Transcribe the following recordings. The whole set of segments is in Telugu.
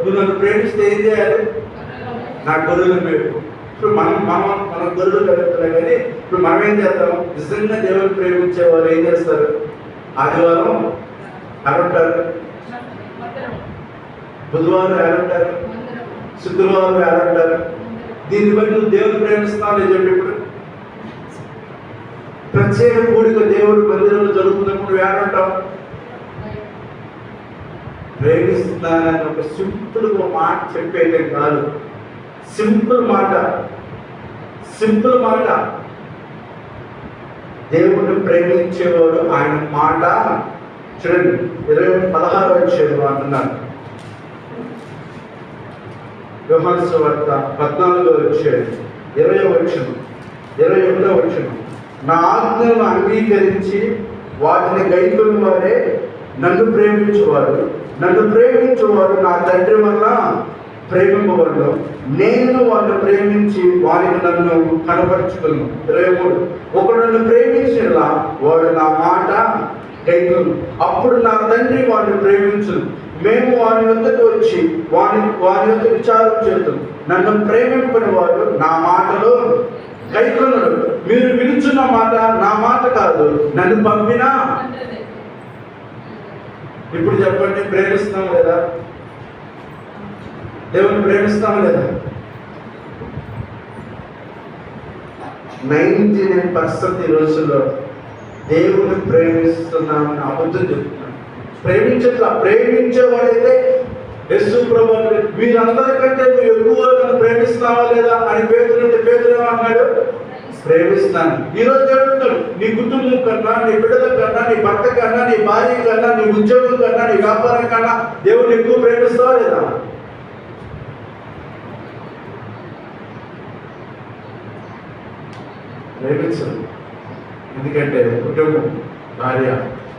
నువ్వు నన్ను ప్రేమిస్తే ఏం చేయాలి? నా గొర్రెలు మేపు. ఇప్పుడు మన గొర్రెలు పెరుగుతున్నాయి. కానీ ఇప్పుడు మనం ఏం చేస్తాం? నిజంగా దేవుని ప్రేమించే వాళ్ళు ఏం చేస్తారు? ఆదివారం ఎవరుంటారు? బుధవారం ఎవరుంటారు? శుక్రవారం ఎవరుంటారు? దీన్ని బట్టి నువ్వు దేవుని ప్రేమిస్తావు అని చెప్పి ఇప్పుడు ప్రత్యేక కూడిక దేవుడి మందిరంలో జరుగుతున్నప్పుడు ఎవరుంటావు? ప్రేమిస్తున్నానని ఒక సింపుల్ మాట చెప్పేదే కాదు. సింపుల్ మాట దేవుడిని ప్రేమించేవాడు ఆయన మాట చూడండి. 16 వచ్చేది అంటున్నాడు. యోహాను సువార్త 14 వచ్చేది 21 వచ్చిన నా ఆజ్ఞలను అంగీకరించి వాటిని గైకొన్న వారే నన్ను ప్రేమించేవారు నా తండ్రి వల్ల ప్రేమింపబడ్డం, నేను వాళ్ళని ప్రేమించి వారికి నన్ను కనపరుచుకున్నాను. 23 ఒకడు నన్ను ప్రేమించేలా వాడు నా మాట గైకొను, అప్పుడు నా తండ్రి వాడిని ప్రేమించును. మేము వారి వద్దకు వచ్చి వారి వద్ద విచారం చేద్దాం. నన్ను ప్రేమింపని వాడు నా మాటలో గైకొనడు. మీరు వినుచున్న మాట నా మాట కాదు, నన్ను పంపినా. ఇప్పుడు చెప్పండి, ప్రేమిస్తాం లేదా? దేవుని ప్రేమిస్తాం లేదా? 99% ఈ రోజుల్లో దేవుని ప్రేమిస్తున్నామని అబద్ధం చెప్తున్నాను. ప్రేమించేవాడైతే యేసు ప్రభువు వీరందరికంటే నువ్వు ఎక్కువగా నన్ను ప్రేమిస్తావా లేదా అని పేతురు అన్నాడు, ప్రేమిస్తాను. ఈరోజు చెప్తాడు, నీ కుటుంబం కన్నా, నీ బిడ్డల కన్నా, నీ భర్త కన్నా, నీ భార్య కన్నా, నీ ఉద్యోగం కన్నా, నీ వ్యాపారం కన్నా దేవుని ఎక్కువ ప్రేమిస్తావా లేదా? ప్రేమించదు. ఎందుకంటే కుటుంబం, భార్య,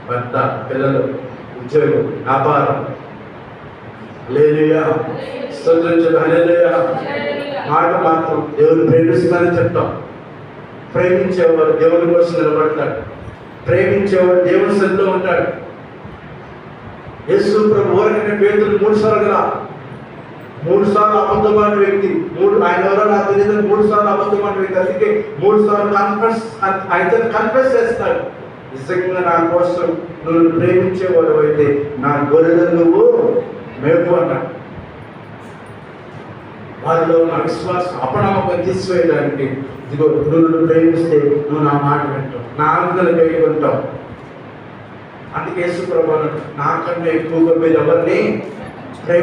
భర్త, పిల్లలు, ఉద్యోగం, వ్యాపారం. హల్లెలూయా, స్తోత్రం. హల్లెలూయా. మాట మాత్రం దేవుని ప్రేమిస్తున్నానని చెప్తాం. ప్రేమించేవాడు దేవుని కోసం నిలబడతాడు. ప్రేమించేవాడు దేవుని సన్నిధిలో ఉంటాడు. యేసు ప్రభు ఊరికనే పేతురు 3 సార్లు 3 సార్లు అబద్ధమైన వ్యక్తి. ఆయన ఎవరో నాకు తెలియదు, 3 సార్లు అబద్ధమైన వ్యక్తి. అందుకే 3 సార్లు కన్ఫెస్ చేస్తాడు. నిజంగా నా కోసం నువ్వు ప్రేమించేవాడు అయితే నా గొర్రెలను నువ్వు మేపు అన్నాడు. వారిలో నా విశ్వాసం అపనమ్మకం తీసివేయడానికి, ఇదిగో నువ్వు ప్రేమిస్తే నువ్వు నా మాట వింటావు, నా ఆజ్ఞలు కైకొంటావు. అందుకే యేసు ప్రభువు నాకన్నా ఎక్కువగా మీరు ఎవరిని